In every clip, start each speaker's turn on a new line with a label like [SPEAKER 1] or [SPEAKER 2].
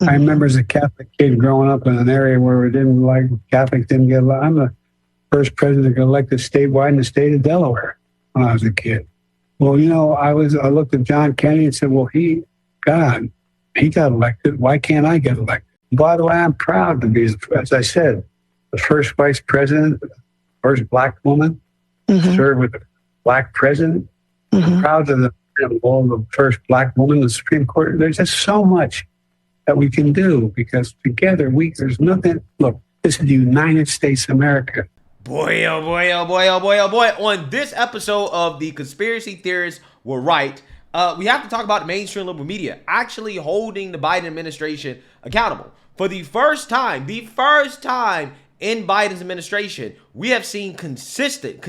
[SPEAKER 1] I remember as a Catholic kid growing up in an area where we didn't like Catholics didn't get elected. I'm the first president elected statewide in the state of Delaware when I was a kid. Well, I looked at John Kennedy and said, well, he got elected. Why can't I get elected? By the way, I'm proud to be, as I said, the first vice president, first black woman to serve with a black president. I'm proud of the first black woman in the Supreme Court. There's just so much that we can do because together there's nothing. Look, this is the United States of America.
[SPEAKER 2] Boy, oh boy, oh boy, oh boy, oh boy. On this episode of The Conspiracy Theorists Were Right, we have to talk about the mainstream liberal media actually holding the Biden administration accountable. For the first time in Biden's administration, we have seen consistent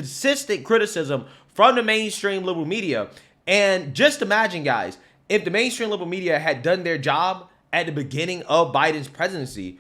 [SPEAKER 2] criticism from the mainstream liberal media. And just imagine, guys, if the mainstream liberal media had done their job at the beginning of Biden's presidency,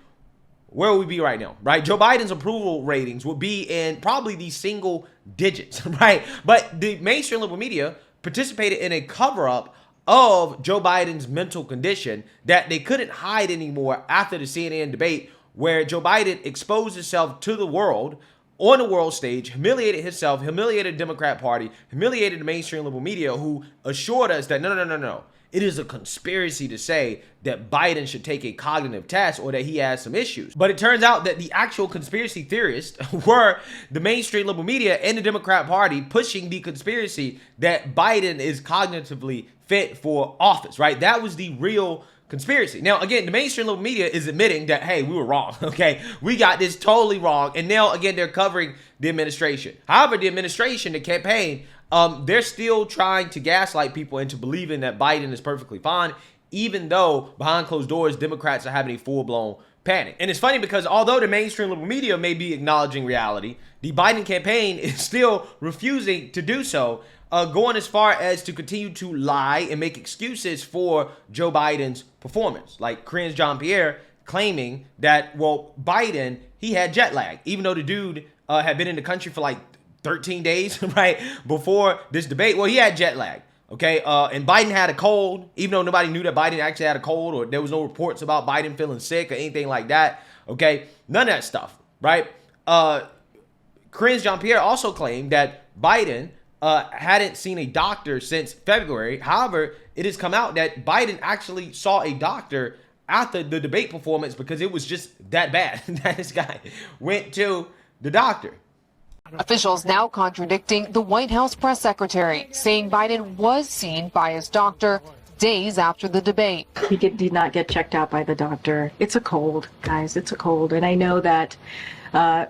[SPEAKER 2] where would we be right now, right? Joe Biden's approval ratings would be in probably the single digits, right? But the mainstream liberal media participated in a cover-up of Joe Biden's mental condition that they couldn't hide anymore after the CNN debate, where Joe Biden exposed himself to the world on the world stage, humiliated himself, humiliated the Democrat Party, humiliated the mainstream liberal media, who assured us that no. It is a conspiracy to say that Biden should take a cognitive test or that he has some issues. But it turns out that the actual conspiracy theorists were the mainstream liberal media and the Democrat Party pushing the conspiracy that Biden is cognitively fit for office, right? That was the real conspiracy. Now, again, the mainstream liberal media is admitting that, hey, we were wrong, okay? We got this totally wrong. And now, again, they're covering the administration. However, the administration, the campaign, they're still trying to gaslight people into believing that Biden is perfectly fine, even though behind closed doors, Democrats are having a full-blown panic. And it's funny because although the mainstream liberal media may be acknowledging reality, the Biden campaign is still refusing to do so, going as far as to continue to lie and make excuses for Joe Biden's performance. Like Karine's Pierre claiming that, well, Biden, he had jet lag, even though the dude had been in the country for like 13 days, right, before this debate. Well, he had jet lag, okay? And Biden had a cold, even though nobody knew that Biden actually had a cold, or there was no reports about Biden feeling sick or anything like that, okay? None of that stuff, right? Karine's Pierre also claimed that Biden hadn't seen a doctor since February. However, it has come out that Biden actually saw a doctor after the debate performance because it was just that bad that this guy went to the doctor.
[SPEAKER 3] Officials now contradicting the White House press secretary, saying Biden was seen by his doctor days after the debate.
[SPEAKER 4] He did not get checked out by the doctor. It's a cold, guys. It's a cold. And I know that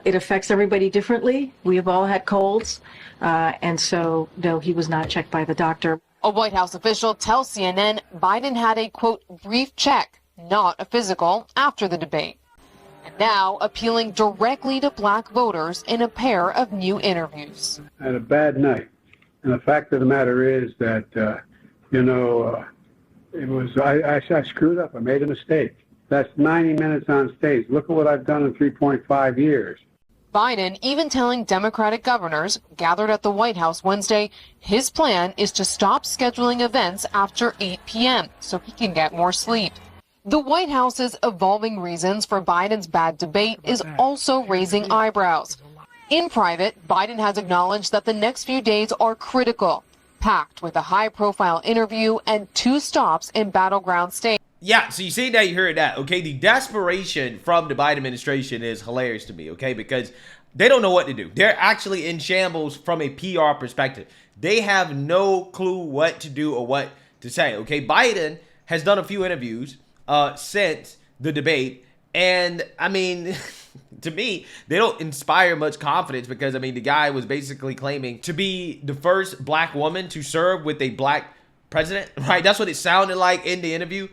[SPEAKER 4] it affects everybody differently. We have all had colds. And so, no, he was not checked by the doctor.
[SPEAKER 3] A White House official tells CNN Biden had a, quote, brief check, not a physical, after the debate. And now appealing directly to black voters in a pair of new interviews.
[SPEAKER 1] I had a bad night. And the fact of the matter is that, I screwed up. I made a mistake. That's 90 minutes on stage. Look at what I've done in 3.5 years.
[SPEAKER 3] Biden even telling Democratic governors gathered at the White House Wednesday his plan is to stop scheduling events after 8 p.m. so he can get more sleep. The White House's evolving reasons for Biden's bad debate is also raising eyebrows. In private, Biden has acknowledged that the next few days are critical, packed with a high-profile interview and 2 stops in battleground states.
[SPEAKER 2] Yeah, so you see that, you heard that, okay? The desperation from the Biden administration is hilarious to me, okay? Because they don't know what to do. They're actually in shambles from a PR perspective. They have no clue what to do or what to say, okay? Biden has done a few interviews since the debate, and I mean, to me, they don't inspire much confidence because, I mean, the guy was basically claiming to be the first black woman to serve with a black president, right? That's what it sounded like in the interview.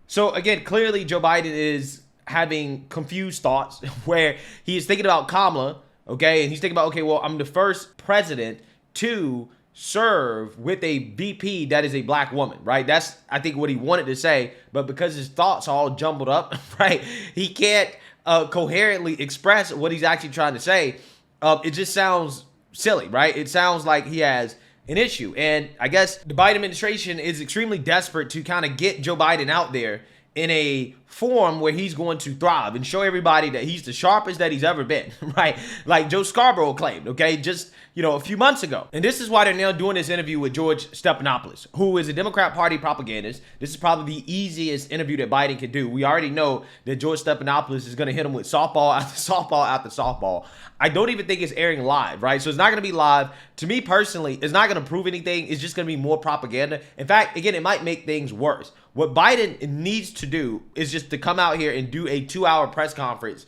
[SPEAKER 2] So again, clearly Joe Biden is having confused thoughts where he is thinking about Kamala, okay? And he's thinking about, okay, well, I'm the first president to serve with a VP that is a black woman, right? That's, I think, what he wanted to say. But because his thoughts are all jumbled up, right, he can't coherently express what he's actually trying to say. It just sounds silly, right? It sounds like he has an issue. And I guess the Biden administration is extremely desperate to kind of get Joe Biden out there in a form where he's going to thrive and show everybody that he's the sharpest that he's ever been, right? Like Joe Scarborough claimed, okay, just, a few months ago. And this is why they're now doing this interview with George Stephanopoulos, who is a Democrat Party propagandist. This is probably the easiest interview that Biden could do. We already know that George Stephanopoulos is going to hit him with softball after softball after softball. I don't even think it's airing live, right? So it's not going to be live. To me personally, it's not going to prove anything. It's just going to be more propaganda. In fact, again, it might make things worse. What Biden needs to do is just to come out here and do a 2-hour press conference,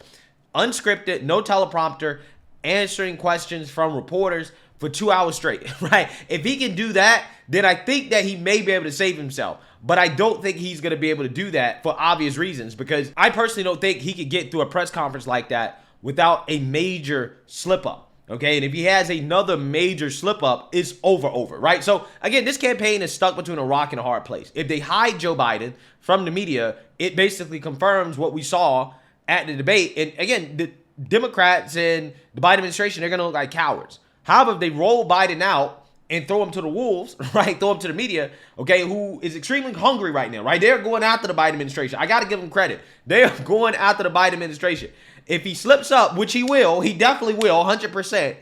[SPEAKER 2] unscripted, no teleprompter, answering questions from reporters for 2 hours straight, right? If he can do that, then I think that he may be able to save himself. But I don't think he's going to be able to do that for obvious reasons, because I personally don't think he could get through a press conference like that without a major slip up. Okay, and if he has another major slip up, it's over, right? So again, this campaign is stuck between a rock and a hard place. If they hide Joe Biden from the media, it basically confirms what we saw at the debate. And again, the Democrats and the Biden administration, they're going to look like cowards. However, if they roll Biden out and throw him to the wolves, right? Throw him to the media, okay, who is extremely hungry right now, right? They're going after the Biden administration. I got to give them credit. They're going after the Biden administration. If he slips up, which he will, he definitely will, 100%,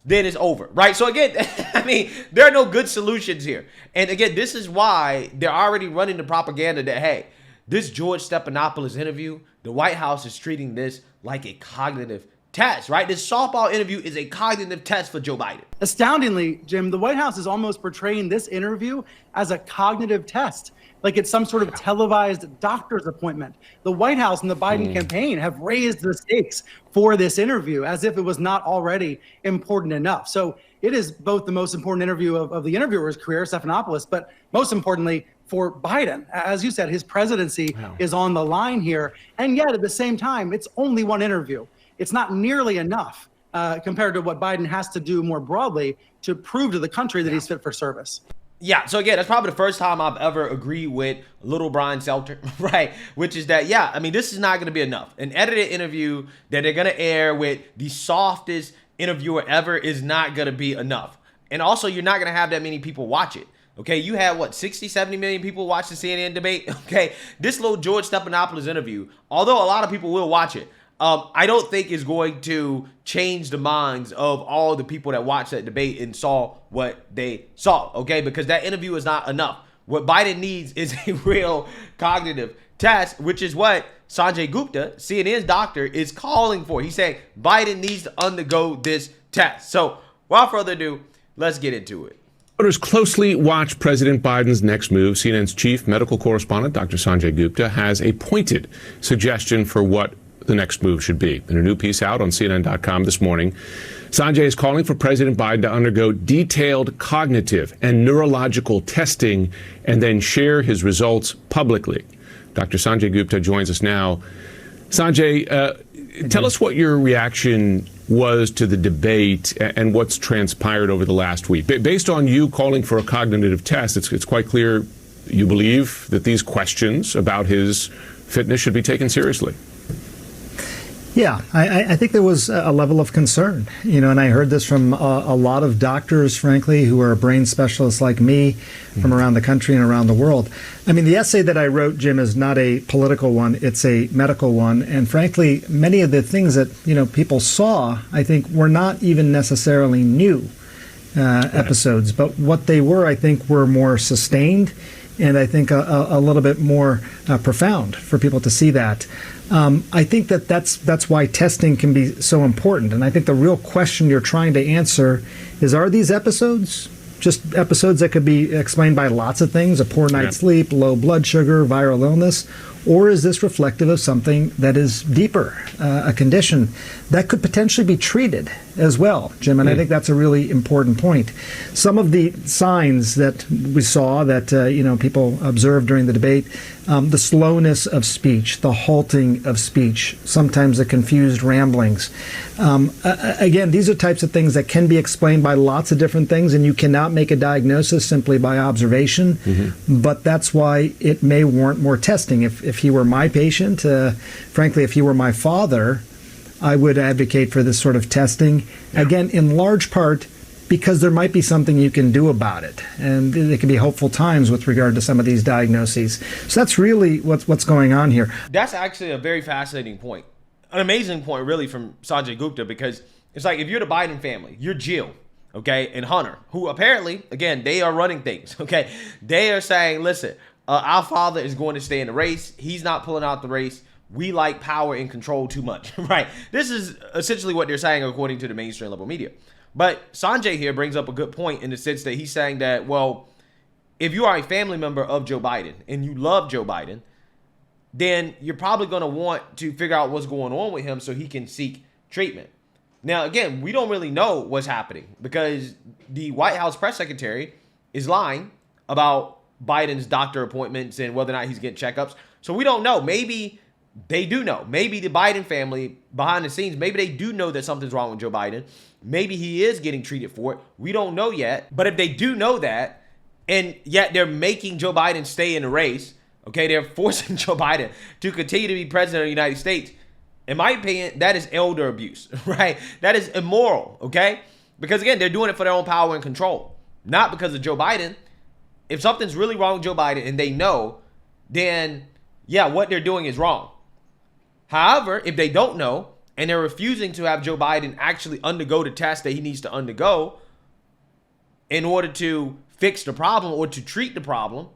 [SPEAKER 2] then it's over, right? So again, I mean, there are no good solutions here. And again, this is why they're already running the propaganda that, hey, this George Stephanopoulos interview, the White House is treating this like a cognitive test, right? This softball interview is a cognitive test for Joe Biden.
[SPEAKER 5] Astoundingly, Jim, the White House is almost portraying this interview as a cognitive test, like it's some sort of televised doctor's appointment. The White House and the Biden campaign have raised the stakes for this interview as if it was not already important enough. So it is both the most important interview of the interviewer's career, Stephanopoulos, but most importantly for Biden. As you said, his presidency is on the line here. And yet at the same time, it's only one interview. It's not nearly enough compared to what Biden has to do more broadly to prove to the country that he's fit for service.
[SPEAKER 2] Yeah, so again, that's probably the first time I've ever agreed with little Brian Selter, right? Which is that, yeah, I mean, this is not going to be enough. An edited interview that they're going to air with the softest interviewer ever is not going to be enough. And also, you're not going to have that many people watch it. Okay, you had, 60, 70 million people watch the CNN debate? Okay, this little George Stephanopoulos interview, although a lot of people will watch it, I don't think is going to change the minds of all the people that watched that debate and saw what they saw, okay? Because that interview is not enough. What Biden needs is a real cognitive test, which is what Sanjay Gupta, CNN's doctor, is calling for. He's saying Biden needs to undergo this test. So without further ado, let's get into it.
[SPEAKER 6] Voters closely watch President Biden's next move. CNN's chief medical correspondent, Dr. Sanjay Gupta, has a pointed suggestion for what the next move should be. In a new piece out on CNN.com this morning, Sanjay is calling for President Biden to undergo detailed cognitive and neurological testing and then share his results publicly. Dr. Sanjay Gupta joins us now. Sanjay, tell us what your reaction was to the debate and what's transpired over the last week. Based on you calling for a cognitive test, it's quite clear you believe that these questions about his fitness should be taken seriously.
[SPEAKER 7] Yeah, I think there was a level of concern, and I heard this from a lot of doctors, frankly, who are brain specialists like me from around the country and around the world. I mean, the essay that I wrote, Jim, is not a political one. It's a medical one. And frankly, many of the things that, people saw, I think, were not even necessarily new episodes. But what they were, I think, were more sustained and I think a little bit more profound for people to see that. I think that's why testing can be so important. And I think the real question you're trying to answer is, are these episodes just episodes that could be explained by lots of things, a poor night's sleep, low blood sugar, viral illness, or is this reflective of something that is deeper, a condition that could potentially be treated as well, Jim? And I think that's a really important point. Some of the signs that we saw that people observed during the debate, the slowness of speech, the halting of speech, sometimes the confused ramblings. Again, these are types of things that can be explained by lots of different things, and you cannot make a diagnosis simply by observation. But that's why it may warrant more testing. If he were my patient, frankly, if he were my father, I would advocate for this sort of testing. Again, in large part, because there might be something you can do about it. And there can be hopeful times with regard to some of these diagnoses. So that's really what's going on here.
[SPEAKER 2] That's actually a very fascinating point. An amazing point, really, from Sanjay Gupta, because it's like if you're the Biden family, you're Jill, okay, and Hunter, who apparently, again, they are running things, okay? They are saying, listen, our father is going to stay in the race. He's not pulling out the race. We like power and control too much, right? This is essentially what they're saying according to the mainstream liberal media. But Sanjay here brings up a good point in the sense that he's saying that, well, if you are a family member of Joe Biden and you love Joe Biden, then you're probably going to want to figure out what's going on with him so he can seek treatment. Now, again, we don't really know what's happening because the White House press secretary is lying about Biden's doctor appointments and whether or not he's getting checkups. So we don't know. Maybe they do know. Maybe the Biden family behind the scenes, maybe they do know that something's wrong with Joe Biden. Maybe he is getting treated for it. We don't know yet. But if they do know that, and yet they're making Joe Biden stay in the race, okay, they're forcing Joe Biden to continue to be president of the United States. In my opinion, that is elder abuse, right? That is immoral, okay? Because again, they're doing it for their own power and control, not because of Joe Biden. If something's really wrong with Joe Biden and they know, then yeah, what they're doing is wrong. However, if they don't know and they're refusing to have Joe Biden actually undergo the test that he needs to undergo in order to fix the problem or to treat the problem,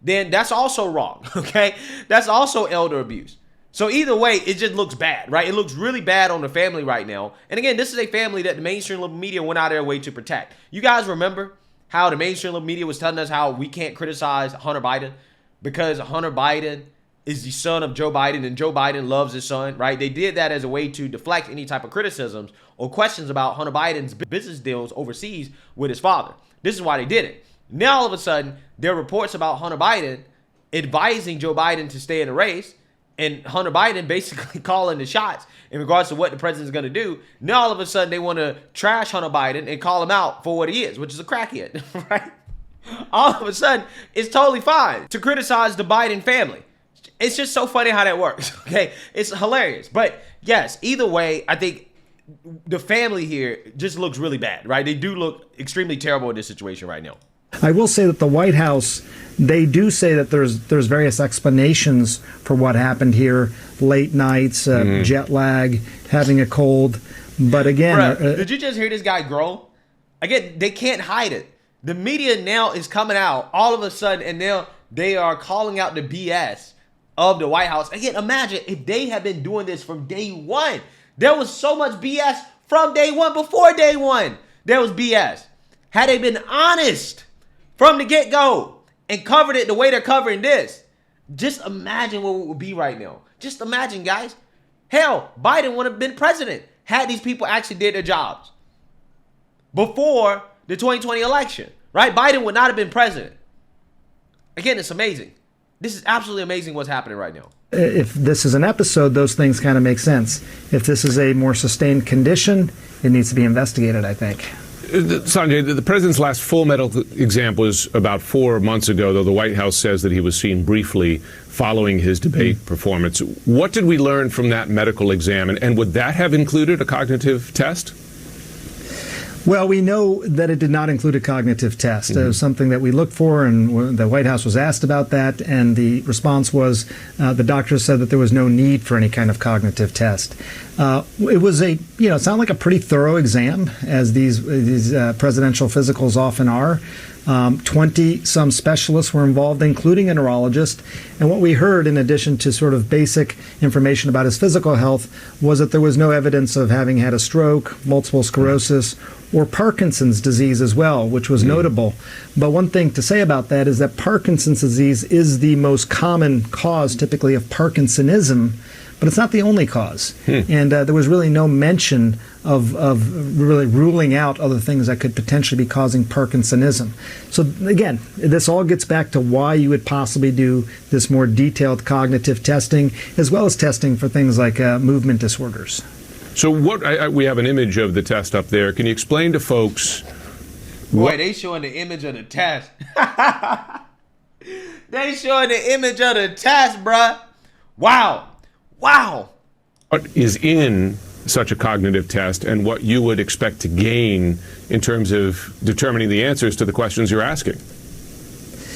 [SPEAKER 2] then that's also wrong, okay? That's also elder abuse. So either way, it just looks bad, right? It looks really bad on the family right now. And again, this is a family that the mainstream liberal media went out of their way to protect. You guys remember how the mainstream liberal media was telling us how we can't criticize Hunter Biden because Hunter Biden is the son of Joe Biden and Joe Biden loves his son, right? They did that as a way to deflect any type of criticisms or questions about Hunter Biden's business deals overseas with his father. This is why they did it. Now, all of a sudden, there are reports about Hunter Biden advising Joe Biden to stay in the race and Hunter Biden basically calling the shots in regards to what the president's going to do. Now, all of a sudden, they want to trash Hunter Biden and call him out for what he is, which is a crackhead, right? All of a sudden, it's totally fine to criticize the Biden family. It's just so funny how that works, okay? It's hilarious. But yes, either way, I think the family here just looks really bad, right? They do look extremely terrible in this situation right now.
[SPEAKER 7] I will say that the White House, they do say that there's various explanations for what happened here. Late nights, jet lag, having a cold. But again...
[SPEAKER 2] Bruh, did you just hear this guy groan? Again, they can't hide it. The media now is coming out all of a sudden, and they are calling out the BS of the White House. Again, imagine if they had been doing this from day one. There was so much BS from day one. Before day one, there was BS. Had they been honest from the get-go and covered it the way they're covering this, just imagine what it would be right now. Just imagine, guys. Hell, Biden would have been president had these people actually did their jobs before the 2020 election, right? Biden would not have been president. Again, it's amazing. This is absolutely amazing what's happening right now.
[SPEAKER 7] If this is an episode, those things kind of make sense. If this is a more sustained condition, it needs to be investigated, I think.
[SPEAKER 6] Sanjay, the president's last full medical exam was about 4 months ago, though the White House says that he was seen briefly following his debate performance. What did we learn from that medical exam, and would that have included a cognitive test?
[SPEAKER 7] Well, we know that it did not include a cognitive test. It was something that we looked for, and the White House was asked about that, and the response was the doctor said that there was no need for any kind of cognitive test. It was it sounded like a pretty thorough exam, as these presidential physicals often are. 20-some specialists were involved, including a neurologist. And what we heard, in addition to sort of basic information about his physical health, was that there was no evidence of having had a stroke, multiple sclerosis, or Parkinson's disease as well, which was notable. But one thing to say about that is that Parkinson's disease is the most common cause, typically, of Parkinsonism, but it's not the only cause. And there was really no mention of really ruling out other things that could potentially be causing Parkinsonism. So again, this all gets back to why you would possibly do this more detailed cognitive testing, as well as testing for things like movement disorders.
[SPEAKER 6] So we have an image of the test up there. Can you explain to folks?
[SPEAKER 2] Boy, they showing the image of the test. They showing the image of the test, bruh. Wow.
[SPEAKER 6] What is in such a cognitive test and what you would expect to gain in terms of determining the answers to the questions you're asking.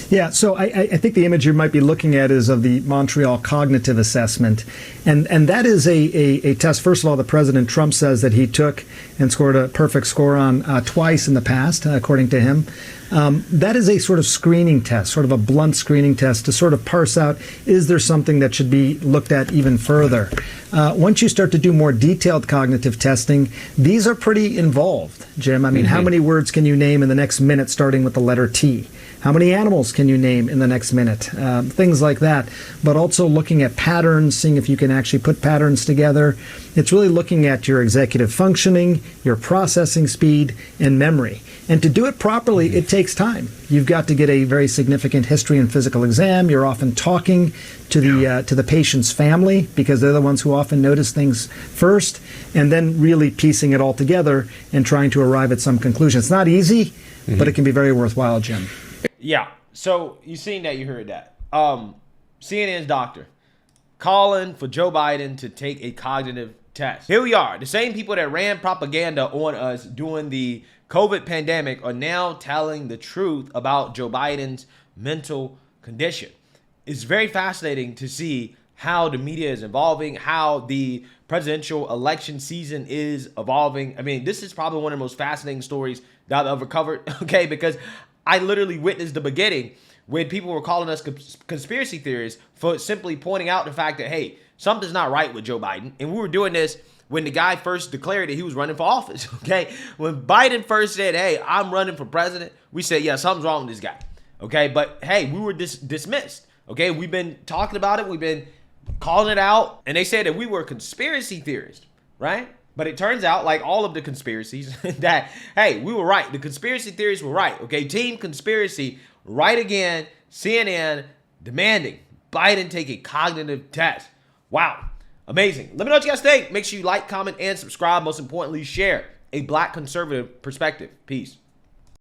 [SPEAKER 7] Yeah, so I think the image you might be looking at is of the Montreal Cognitive Assessment. And that is a test, first of all, that President Trump says that he took and scored a perfect score on twice in the past, according to him. That is a sort of screening test, sort of a blunt screening test to sort of parse out, is there something that should be looked at even further? Once you start to do more detailed cognitive testing, these are pretty involved, Jim. I mean, how many words can you name in the next minute starting with the letter T? How many animals can you name in the next minute? Things like that. But also looking at patterns, seeing if you can actually put patterns together. It's really looking at your executive functioning, your processing speed, and memory. And to do it properly, it takes time. You've got to get a very significant history and physical exam. You're often talking to the patient's family because they're the ones who often notice things first, and then really piecing it all together and trying to arrive at some conclusion. It's not easy, but it can be very worthwhile, Jim.
[SPEAKER 2] Yeah. So you seen that, you heard that. CNN's doctor calling for Joe Biden to take a cognitive test. Here we are. The same people that ran propaganda on us during the COVID pandemic are now telling the truth about Joe Biden's mental condition. It's very fascinating to see how the media is evolving, how the presidential election season is evolving. I mean, this is probably one of the most fascinating stories that I've ever covered, okay? Because I literally witnessed the beginning when people were calling us conspiracy theorists for simply pointing out the fact that, hey, something's not right with Joe Biden. And we were doing this when the guy first declared that he was running for office, okay? When Biden first said, hey, I'm running for president, we said, yeah, something's wrong with this guy, okay? But, hey, we were dismissed, okay? We've been talking about it. We've been calling it out. And they said that we were conspiracy theorists, right? But it turns out, like all of the conspiracies, that, hey, we were right. The conspiracy theories were right. Okay, Team Conspiracy, right again. CNN demanding Biden take a cognitive test. Wow, amazing. Let me know what you guys think. Make sure you like, comment, and subscribe. Most importantly, share a Black conservative perspective. Peace.